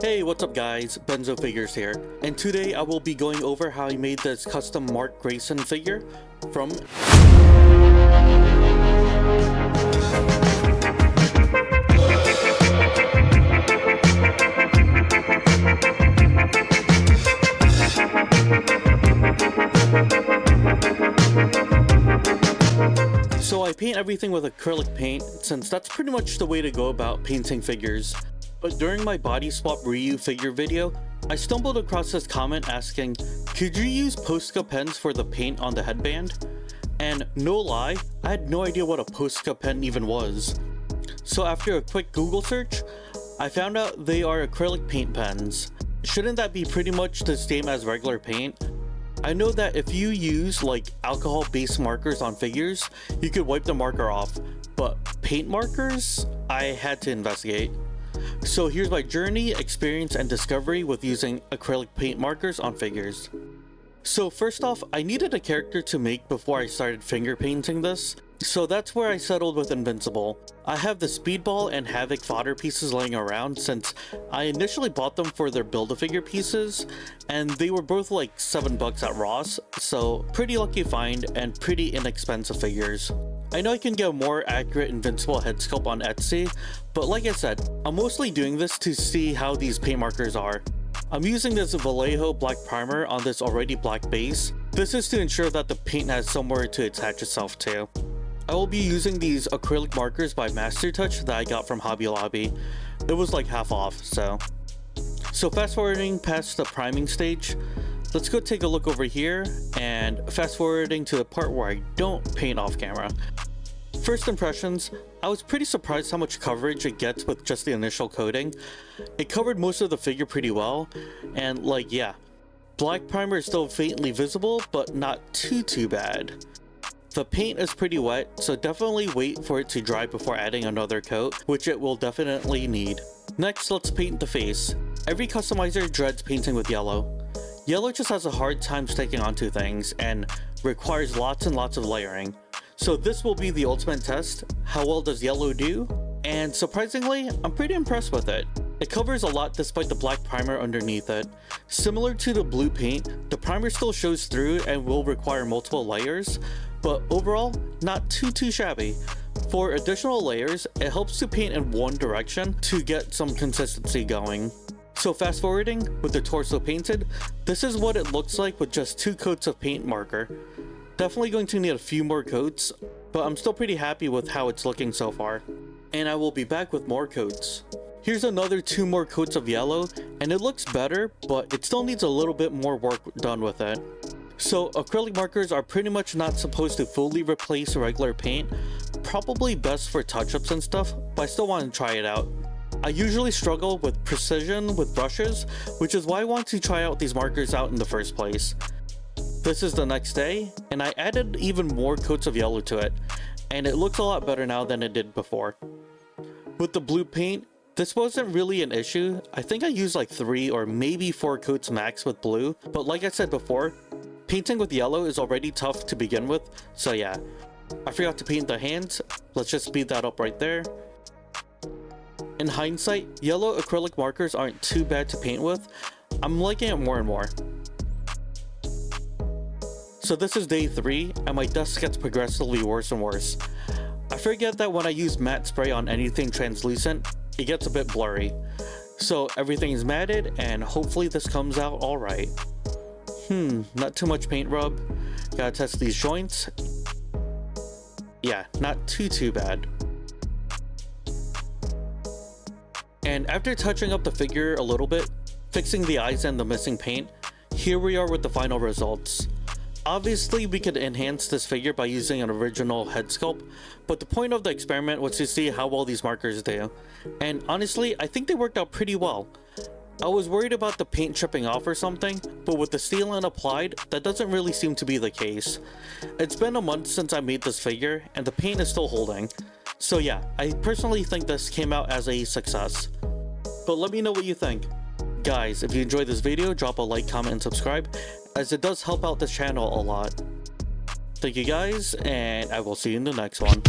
Hey, what's up guys, BenzoFigures here, and today I will be going over how I made this custom Mark Grayson figure from So I paint everything with acrylic paint, since that's pretty much the way to go about painting figures. But during my body swap Ryu figure video, I stumbled across this comment asking, could you use Posta Pens for the paint on the headband? And no lie, I had no idea what a Posta pen even was. So after a quick Google search, I found out they are acrylic paint pens. Shouldn't that be pretty much the same as regular paint? I know that if you use like alcohol-based markers on figures, you could wipe the marker off, but paint markers? I had to investigate. So here's my journey, experience, and discovery with using acrylic paint markers on figures. So first off, I needed a character to make before I started finger painting this, so that's where I settled with Invincible. I have the Speedball and Havoc fodder pieces laying around since I initially bought them for their Build-A-Figure pieces, and they were both like $7 at Ross, so pretty lucky find and pretty inexpensive figures. I know I can get a more accurate Invincible head sculpt on Etsy, but like I said, I'm mostly doing this to see how these paint markers are. I'm using this Vallejo black primer on this already black base. This is to ensure that the paint has somewhere to attach itself to. I will be using these acrylic markers by Master Touch that I got from Hobby Lobby. It was like half off, so fast forwarding past the priming stage, let's go take a look over here and fast forwarding to the part where I don't paint off camera. First impressions, I was pretty surprised how much coverage it gets with just the initial coating. It covered most of the figure pretty well, and like yeah, black primer is still faintly visible, but not too bad. The paint is pretty wet, so definitely wait for it to dry before adding another coat, which it will definitely need. Next, let's paint the face. Every customizer dreads painting with yellow. Yellow just has a hard time sticking onto things and requires lots and lots of layering. So this will be the ultimate test. How well does yellow do? And surprisingly, I'm pretty impressed with it. It covers a lot despite the black primer underneath it. Similar to the blue paint, the primer still shows through and will require multiple layers, but overall, not too shabby. For additional layers, it helps to paint in one direction to get some consistency going. So fast forwarding, with the torso painted, this is what it looks like with just 2 coats of paint marker. Definitely going to need a few more coats, but I'm still pretty happy with how it's looking so far. And I will be back with more coats. Here's another 2 more coats of yellow, and it looks better, but it still needs a little bit more work done with it. So acrylic markers are pretty much not supposed to fully replace regular paint, probably best for touch-ups and stuff, but I still want to try it out. I usually struggle with precision with brushes, which is why I want to try out these markers out in the first place. This is the next day, and I added even more coats of yellow to it, and it looks a lot better now than it did before. With the blue paint, this wasn't really an issue. I think I used like 3 or maybe 4 coats max with blue, but like I said before, painting with yellow is already tough to begin with, so yeah. I forgot to paint the hands. Let's just speed that up right there. In hindsight, yellow acrylic markers aren't too bad to paint with. I'm liking it more and more. So this is day 3, and my dust gets progressively worse and worse. I forget that when I use matte spray on anything translucent, it gets a bit blurry. So everything is matted, and hopefully this comes out alright. Not too much paint rub. Gotta test these joints. Yeah, not too bad. And after touching up the figure a little bit, fixing the eyes and the missing paint, here we are with the final results. Obviously, we could enhance this figure by using an original head sculpt, but the point of the experiment was to see how well these markers do. And honestly, I think they worked out pretty well. I was worried about the paint chipping off or something, but with the sealant applied, that doesn't really seem to be the case. It's been a month since I made this figure, and the paint is still holding. So yeah, I personally think this came out as a success. But let me know what you think. Guys, if you enjoyed this video, drop a like, comment, and subscribe, as it does help out this channel a lot. Thank you guys, and I will see you in the next one.